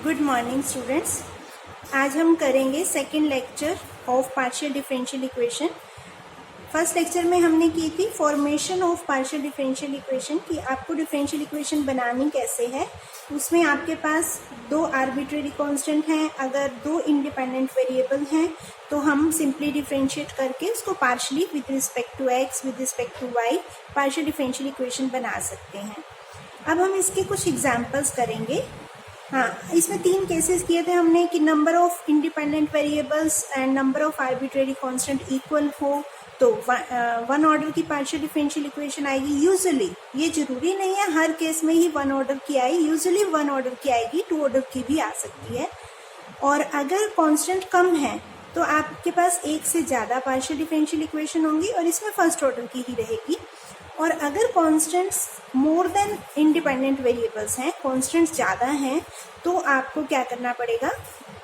Good morning students. आज हम करेंगे second lecture of partial differential equation. First lecture में हमने की थी formation of partial differential equation कि आपको डिफरेंशियल इक्वेशन बनानी कैसे है। उसमें आपके पास दो आर्बिट्रेरी कांस्टेंट हैं, अगर दो इंडिपेंडेंट वेरिएबल हैं तो हम सिंपली डिफरेंशिएट करके उसको partially with respect to X with respect to Y partial differential equation बना सकते हैं। अब हम इसके कुछ एग्जाम्पल्स करेंगे। हाँ, इसमें तीन केसेस किए थे हमने कि number of independent variables and number of arbitrary constant equal हो तो वन ऑर्डर की पार्शियल डिफरेंशियल इक्वेशन आएगी। यूजुअली, ये जरूरी नहीं है हर केस में ही वन ऑर्डर की आए, यूजुअली वन ऑर्डर की आएगी, टू ऑर्डर की भी आ सकती है। और अगर कांस्टेंट कम है तो आपके पास एक से ज़्यादा पार्शियल डिफरेंशियल इक्वेशन होंगी और इसमें फर्स्ट ऑर्डर की ही रहेगी। और अगर constants more than independent variables हैं, कांस्टेंट्स ज़्यादा हैं, तो आपको क्या करना पड़ेगा,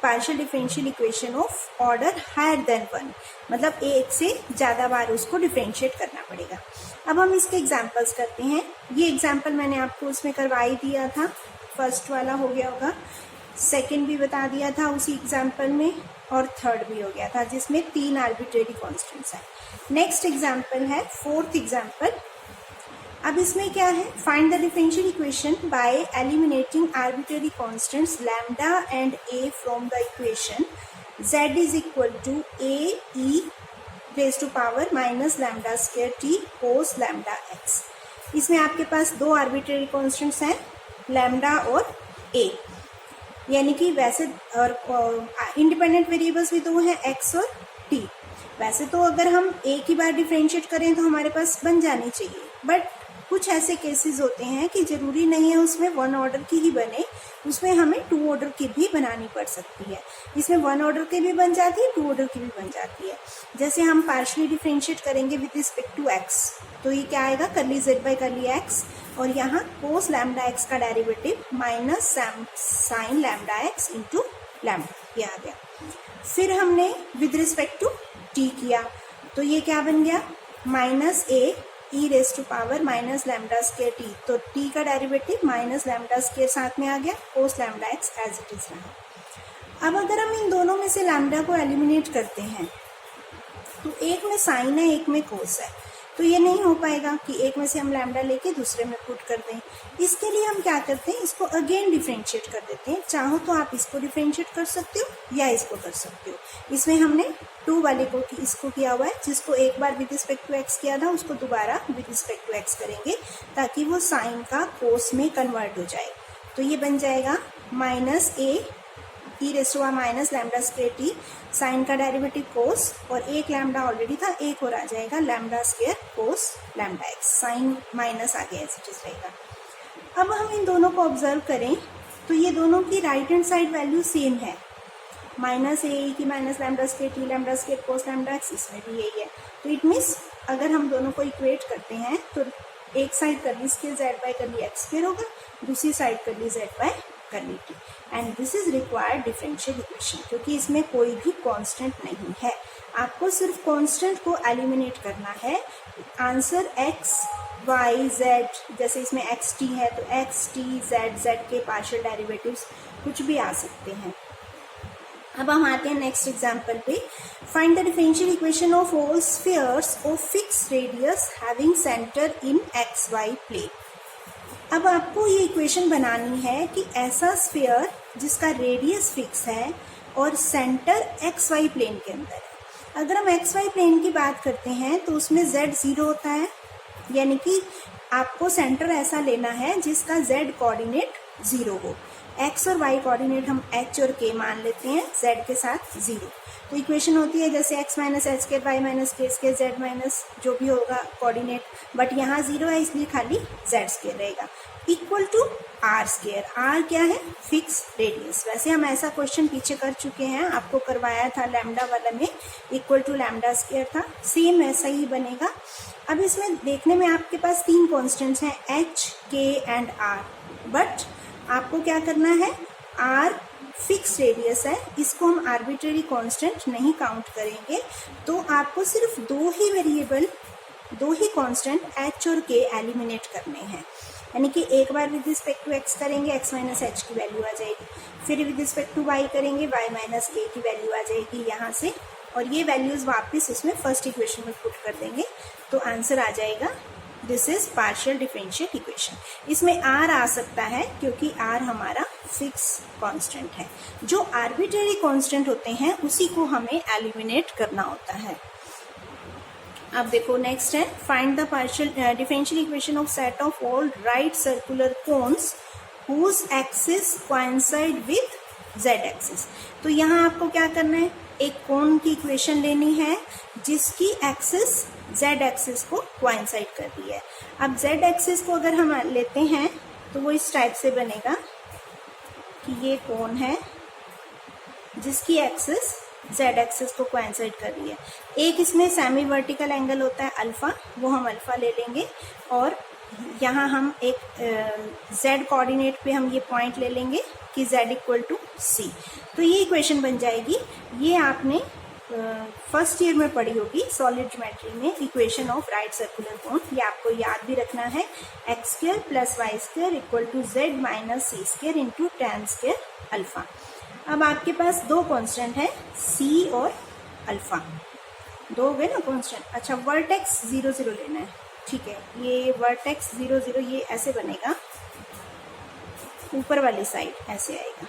partial differential equation of order higher than one, मतलब एक से ज़्यादा बार उसको डिफरेंशिएट करना पड़ेगा। अब हम इसके एग्जांपल्स करते हैं। ये एग्जांपल मैंने आपको उसमें करवा ही दिया था, फर्स्ट वाला हो गया होगा, सेकेंड भी बता दिया था उसी एग्जाम्पल में, और थर्ड भी हो गया था जिसमें तीन आर्बिट्रेरी कॉन्स्टेंट्स हैं। नेक्स्ट एग्जाम्पल है फोर्थ एग्जाम्पल। अब इसमें क्या है, find the differential equation by eliminating arbitrary constants lambda and A from the equation z is equal to A E raise to power minus lambda square T cos lambda X. इसमें आपके पास दो arbitrary constants हैं, lambda और ए, यानी कि वैसे और independent variables भी दो हैं, एक्स और टी। वैसे तो अगर हम एक ही बार डिफरेंशिएट करें तो हमारे पास बन जानी चाहिए, बट कुछ ऐसे केसेस होते हैं कि ज़रूरी नहीं है उसमें वन ऑर्डर की ही बने, उसमें हमें टू ऑर्डर की भी बनानी पड़ सकती है। इसमें वन ऑर्डर की भी बन जाती है, टू ऑर्डर की भी बन जाती है। जैसे हम पार्शियली डिफरेंशिएट करेंगे विद रिस्पेक्ट टू एक्स, तो ये क्या आएगा, करली जेड बाई करली एक्स, और यहाँ कोस लैम्डा एक्स का derivative minus sign lambda x into lambda, ये आ गया। फिर हमने विद रिस्पेक्ट टू टी किया, तो ये क्या बन गया, minus A E raise to power minus lambda square T, तो टी का डेरिवेटिव माइनस लैम्डा स्क्वायर साथ में आ गया, cos lambda X as it is रहा। अब अगर हम इन दोनों में से लैम्डा को एलिमिनेट करते हैं तो एक में साइन है, एक में कोस है, तो ये नहीं हो पाएगा कि एक में से हम लैम्डा लेके दूसरे में पुट कर दें। इसके लिए हम क्या करते हैं, इसको अगेन डिफरेंशिएट कर देते हैं। चाहो तो आप इसको डिफरेंशिएट कर सकते हो या इसको कर सकते हो। इसमें हमने टू वाले को इसको किया हुआ है, जिसको एक बार विद रिस्पेक्ट टू एक्स किया था उसको दोबारा विद रिस्पेक्ट टू एक्स करेंगे ताकि वो साइन का कोस में कन्वर्ट हो जाए। तो ये बन जाएगा minus A E raise to minus lambda square T, sine का डेरिवेटिव कोस, और एक लैम्डा ऑलरेडी था, एक और आ जाएगा lambda square cos lambda X, sine minus आ गया, एज इट इज रहेगा। अब हम इन दोनों को ऑब्जर्व करें तो ये दोनों की right hand side value same है, माइनस ए की minus lambda square T lambda square cos lambda X, इसमें भी यही है। तो इट मीन्स अगर हम दोनों को इक्वेट करते हैं तो एक साइड करली स्क्वायर जेड बाई करली एक्स स्क्वायर होगा, दूसरी साइड करली जेड बाई करली T, and this is required differential equation, क्योंकि इसमें कोई भी कांस्टेंट नहीं है। आपको सिर्फ कांस्टेंट को एलिमिनेट करना है। आंसर एक्स वाई जेड, जैसे इसमें एक्स टी है तो एक्स टी जेड, जेड के पार्शियल डेरिवेटिव्स कुछ भी आ सकते हैं। अब हम आते हैं नेक्स्ट एग्जाम्पल पे। Find the differential equation of all spheres of fix radius having centre in X Y plane. अब आपको ये इक्वेशन बनानी है कि ऐसा स्फीयर जिसका रेडियस फिक्स है और सेंटर एक्स वाई प्लेन के अंदर है। अगर हम एक्स वाई प्लेन की बात करते हैं तो उसमें z 0 होता है, यानी कि आपको सेंटर ऐसा लेना है जिसका z कोऑर्डिनेट 0 हो। x और y कोऑर्डिनेट हम h और k मान लेते हैं, z के साथ 0। तो इक्वेशन होती है जैसे x minus H square Y minus K square Z minus जो भी होगा कोऑर्डिनेट, बट यहाँ 0 है इसलिए खाली z स्क्वायर रहेगा, equal to R square. R क्या है, फिक्स रेडियस। वैसे हम ऐसा क्वेश्चन पीछे कर चुके हैं, आपको करवाया था लैम्डा वाला में, इक्वल टू लैम्डा स्क्वायर था, सेम ऐसा ही बनेगा। अब इसमें देखने में आपके पास तीन कॉन्स्टेंट्स हैं, एच के एंड आर, बट आपको क्या करना है, आर फिक्स रेडियस है, इसको हम आर्बिट्रेरी कांस्टेंट नहीं काउंट करेंगे, तो आपको सिर्फ दो ही वेरिएबल, दो ही कांस्टेंट एच और के एलिमिनेट करने हैं। यानी कि एक बार विद रिस्पेक्ट टू एक्स करेंगे एक्स माइनस एच की वैल्यू आ जाएगी, फिर विद रिस्पेक्ट टू वाई करेंगे वाई माइनस के की वैल्यू आ जाएगी यहाँ से, और ये वैल्यूज़ वापस उसमें फर्स्ट इक्वेशन में पुट कर देंगे तो आंसर आ जाएगा this is partial differential equation. इसमें आर आ सकता है क्योंकि आर हमारा फिक्स कांस्टेंट है। जो आर्बिट्रेरी कांस्टेंट होते हैं उसी को हमें एलिमिनेट करना होता है। अब देखो नेक्स्ट है find the partial differential equation of set of all right circular cones whose axis coincide with Z axis. तो यहाँ आपको क्या करना है, एक कोन की इक्वेशन लेनी है जिसकी एक्सिस जेड एक्सिस को कोइंसाइड कर रही है। अब जेड एक्सिस को अगर हम लेते हैं तो वो इस टाइप से बनेगा कि ये कोन है जिसकी एक्सिस जेड एक्सिस को कोइंसाइड कर रही है। एक इसमें सेमी वर्टिकल एंगल होता है अल्फा, वो हम अल्फा ले लेंगे, और यहाँ हम एक जेड कोऑर्डिनेट पे हम ये पॉइंट ले लेंगे कि z इक्वल टू सी। तो ये इक्वेशन बन जाएगी। ये आपने फर्स्ट ईयर में पढ़ी होगी सॉलिड ज्योमेट्री में, equation of right circular cone. ये आपको याद भी रखना है, x square plus Y square equal to Z minus C square into tan square alpha. अब आपके पास दो कांस्टेंट है सी और अल्फा, दो हो गए ना कांस्टेंट। अच्छा वर्टेक्स 0 0 लेना है, ठीक है। ये वर्टेक्स 0 0 ये ऐसे बनेगा, ऊपर वाली साइड ऐसे आएगा,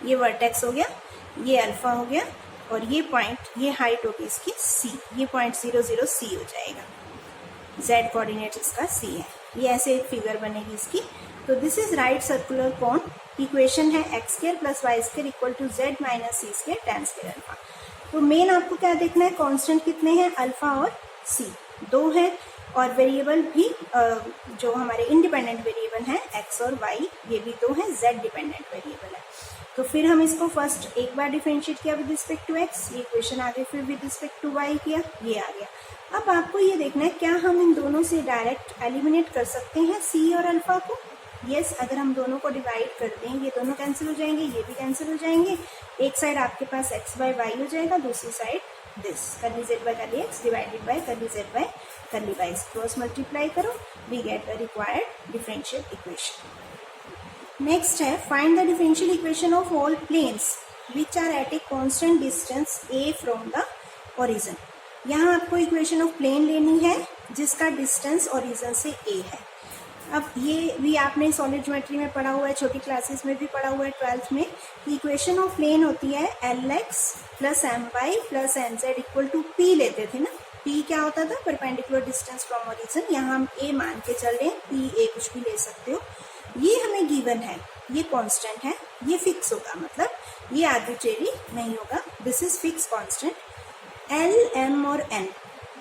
ये वर्टेक्स हो गया, ये अल्फा हो गया, और ये पॉइंट, ये हाइट होगी इसकी सी, ये पॉइंट 0 0 सी हो जाएगा। जेड कोऑर्डिनेट इसका सी है। ये ऐसे एक फिगर बनेगी इसकी। तो this is right circular cone. Equation है x square plus Y square equal to Z minus C square tan square alpha. तो मेन आपको क्या देखना है, कांस्टेंट कितने हैं, अल्फा और सी दो है, और वेरिएबल भी जो हमारे इंडिपेंडेंट वेरिएबल हैं एक्स और वाई, ये भी दो हैं, जेड डिपेंडेंट वेरिएबल है। तो फिर हम इसको फर्स्ट एक बार डिफरेंशिएट किया विद रिस्पेक्ट टू एक्स, ये इक्वेशन आ गई, फिर विद रिस्पेक्ट टू वाई किया, ये आ गया। अब आपको ये देखना है क्या हम इन दोनों से डायरेक्ट एलिमिनेट कर सकते हैं सी और अल्फा को। यस, अगर हम दोनों को डिवाइड कर दें, ये दोनों कैंसिल हो जाएंगे, ये भी कैंसिल हो जाएंगे। एक साइड आपके पास एक्स बाय वाई हो जाएगा, दूसरी side this curly z by curly x divided by curly z by curly y. Cross multiply करो, we get the required differential equation. Next है find the differential equation of all planes which are at a constant distance a from the origin. यहाँ आपको equation of plane लेनी है जिसका distance origin से ए है। अब ये भी आपने सॉलिड ज्योमेट्री में पढ़ा हुआ है, छोटी क्लासेस में भी पढ़ा हुआ है 12th में। इक्वेशन ऑफ प्लेन होती है L x plus M Y plus N Z equal to P लेते थे ना। पी क्या होता था, परपेंडिकुलर डिस्टेंस फ्रॉम ओरिजिन। यहाँ हम ए मान के चल रहे हैं, पी ए कुछ भी ले सकते हो। ये हमें गिवन है, ये कांस्टेंट है, ये फिक्स होगा, मतलब ये आर्बिट्रेरी नहीं होगा। This is fix constant. L M और एन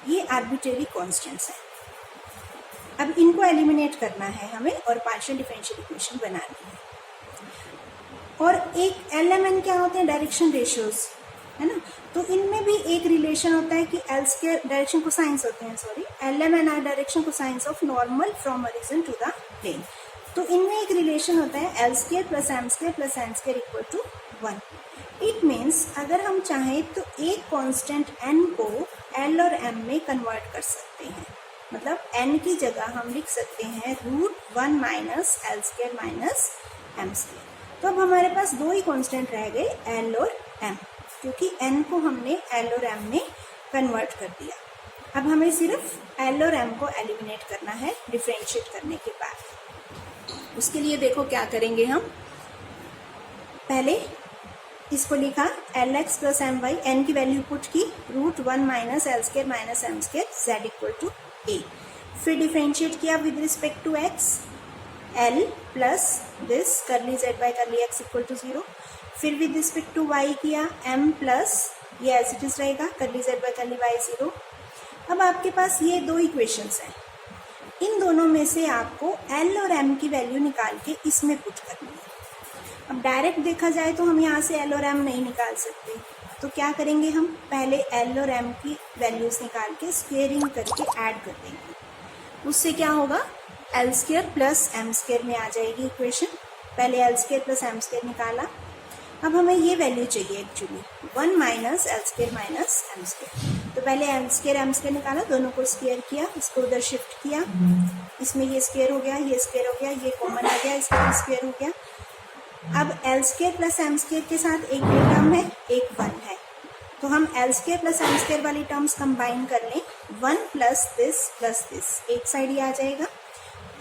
ये आर्बिट्रेरी कांस्टेंट्स हैं। अब इनको एलिमिनेट करना है हमें और पार्शियल डिफरेंशियल इक्वेशन बनानी है। और एक एल एम एन क्या होते हैं, डायरेक्शन रेशियोज, है ना। तो इनमें भी एक रिलेशन होता है कि एल स्क्वायर डायरेक्शन कोसाइंस होते हैं, sorry, L M N are direction cosines of normal from origin to the plane. तो इनमें एक रिलेशन होता है L square plus M square plus N square equal to 1। It means अगर हम चाहें तो एक कांस्टेंट एन को एल और एम में कन्वर्ट कर सकते हैं। मतलब n की जगह हम लिख सकते हैं √1 minus L square minus M square. तो अब हमारे पास दो ही कांस्टेंट रह गए, l और m, क्योंकि n को हमने l और m में कन्वर्ट कर दिया। अब हमें सिर्फ l और m को एलिमिनेट करना है डिफरेंशिएट करने के बाद। उसके लिए देखो क्या करेंगे हम, पहले इसको लिखा l x plus M y, n की वैल्यू पुट की √1 minus L square minus M square z equal to a. फिर डिफरेंशिएट किया with respect to x, l plus this curly z by curly x equal to 0। फिर with respect to y किया m plus ये as it is रहेगा curly z by curly y 0। अब आपके पास ये दो इक्वेशंस हैं, इन दोनों में से आपको एल और एम की वैल्यू निकाल के इसमें पुट करनी है। अब डायरेक्ट देखा जाए तो हम यहाँ से एल और एम नहीं निकाल सकते, तो क्या करेंगे हम, पहले एल और एम की वैल्यूज निकाल के स्क्वेयरिंग करके ऐड कर देंगे। उससे क्या होगा, L square plus M square में आ जाएगी इक्वेशन। पहले L square plus M square निकाला, अब हमें ये वैल्यू चाहिए actually 1 minus L square minus M square. तो पहले एल स्क्वायर निकाला, दोनों को स्क्वायर किया, इसको उधर शिफ्ट किया, इसमें ये स्क्वायर हो गया, ये स्क्वायर हो गया, ये कॉमन आ गया, इसका भी स्क्वायर हो गया। अब L square plus M square के साथ एक ये टर्म है, एक 1 है, तो हम L square plus M square वाली टर्म्स कंबाइन कर लें, 1 प्लस दिस, एक साइड ये आ जाएगा,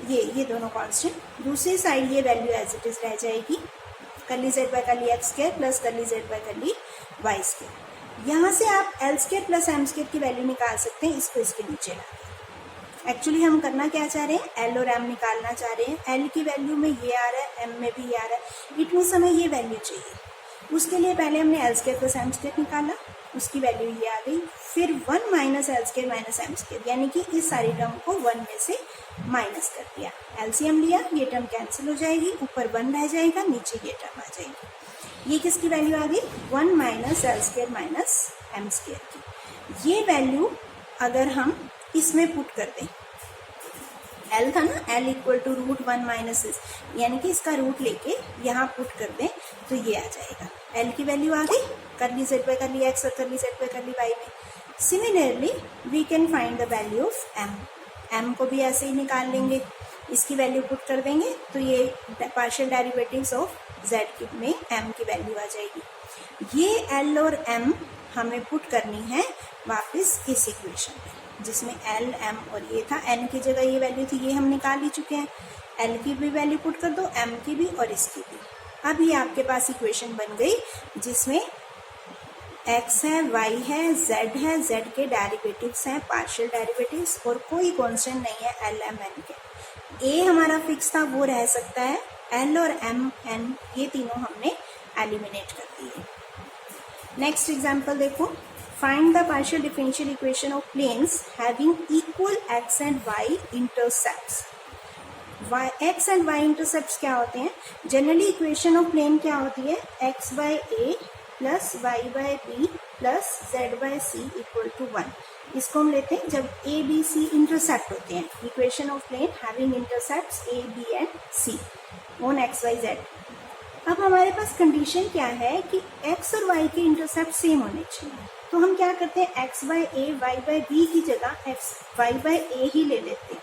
ये दोनों कांस्टेंट, दूसरी साइड ये वैल्यू एज इट इज रह जाएगी, curly Z by curly X square plus curly Z by curly Y square. यहाँ से आप L square plus M square की वैल्यू निकाल सकते हैं, इसको इसके नीचे ला दें। एक्चुअली हम करना क्या चाह रहे हैं, एल और एम निकालना चाह रहे हैं। एल की वैल्यू में ये आ रहा है, एम में भी ये आ रहा है, इट मीन्स हमें ये वैल्यू चाहिए। उसके लिए पहले हमने L square plus M square निकाला, उसकी वैल्यू ये आ गई, फिर 1 minus L square minus M square, यानी कि इस सारी टर्म को 1 में से माइनस कर दिया, एलसीएम लिया, ये टर्म कैंसिल हो जाएगी, ऊपर 1 रह जाएगा, नीचे ये टर्म आ जाएगी। ये किसकी वैल्यू आ गई, 1 minus L square minus M square की। ये वैल्यू अगर हम इसमें पुट कर दें, एल था ना, एल इक्वल टू √1 माइनस इस, यानी कि इसका रूट लेके यहाँ पुट कर दें तो ये आ जाएगा, एल की वैल्यू आ गई curly Z by curly x और curly Z by curly y में। Similarly we can find the value of m, m को भी ऐसे ही निकाल लेंगे, इसकी वैल्यू पुट कर देंगे तो ये पार्शियल डेरिवेटिव्स ऑफ जेड में एम की वैल्यू आ जाएगी। ये एल और एम हमें पुट करनी है वापस इस इक्वेशन में, जिसमें एल एम और ये था, एन की जगह ये वैल्यू थी, ये हम निकाल ही चुके हैं। एल की भी वैल्यू पुट कर दो, एम की भी और इसकी भी। अब ये आपके पास इक्वेशन बन गई जिसमें एक्स है, वाई है, जेड के डेरिवेटिव्स हैं, पार्शियल डेरिवेटिव्स, और कोई कांस्टेंट नहीं है एल एम एन के। ए हमारा फिक्स था, वो रह सकता है, एल और एम एन ये तीनों हमने एलिमिनेट कर दिए। नेक्स्ट एग्जाम्पल देखो, find the partial differential equation of planes having equal X and Y intercepts. X and Y intercepts क्या होते हैं, जनरली इक्वेशन ऑफ प्लेन क्या होती है, X by A plus Y by B plus Z by C equal to 1। इसको हम लेते हैं जब ए बी सी इंटरसेप्ट होते हैं, equation of plane having intercepts A B and C on X Y Z. अब हमारे पास कंडीशन क्या है कि x और y के इंटरसेप्ट सेम होने चाहिए, तो हम क्या करते हैं, x by A Y by B की जगह x वाई बाई ए ही ले लेते हैं,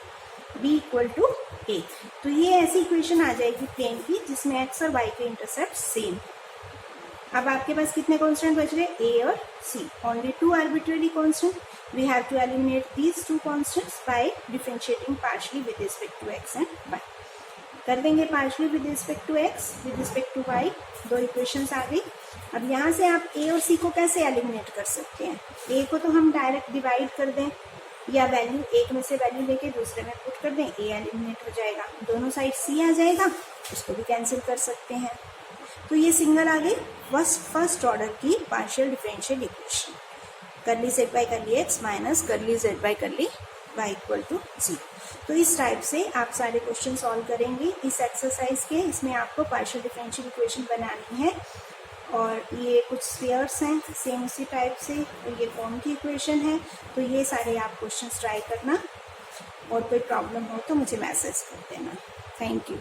b इक्वल टू ए। तो ये ऐसी इक्वेशन आ जाएगी प्लेन की जिसमें x और y के इंटरसेप्ट सेम है। अब आपके पास कितने कॉन्स्टेंट बच रहे, a और c, only 2 arbitrary constant. We have to eliminate these 2 constants by differentiating partially with respect to x and y। कर देंगे partially with respect to x, with respect to y, 2 equations आ गई। अब यहाँ से आप a और c को कैसे एलिमिनेट कर सकते हैं, a को तो हम डायरेक्ट डिवाइड कर दें, या वैल्यू एक में से वैल्यू लेके दूसरे में पुट कर दें, a एलिमिनेट हो जाएगा, दोनों साइड c आ जाएगा, उसको भी कैंसिल कर सकते हैं। तो ये सिंगल आ गई फर्स्ट ऑर्डर की partial differential equation, curly Z by curly X minus curly Z by curly Y equal to 0। तो इस टाइप से आप सारे क्वेश्चन सॉल्व करेंगे इस एक्सरसाइज के। इसमें आपको पार्शियल डिफरेंशियल इक्वेशन बनानी है, और ये कुछ स्फीयर्स हैं सेम इसी टाइप से, और ये कौन की इक्वेशन है। तो ये सारे आप क्वेश्चन ट्राई करना, और कोई प्रॉब्लम हो तो मुझे मैसेज कर देना। Thank you.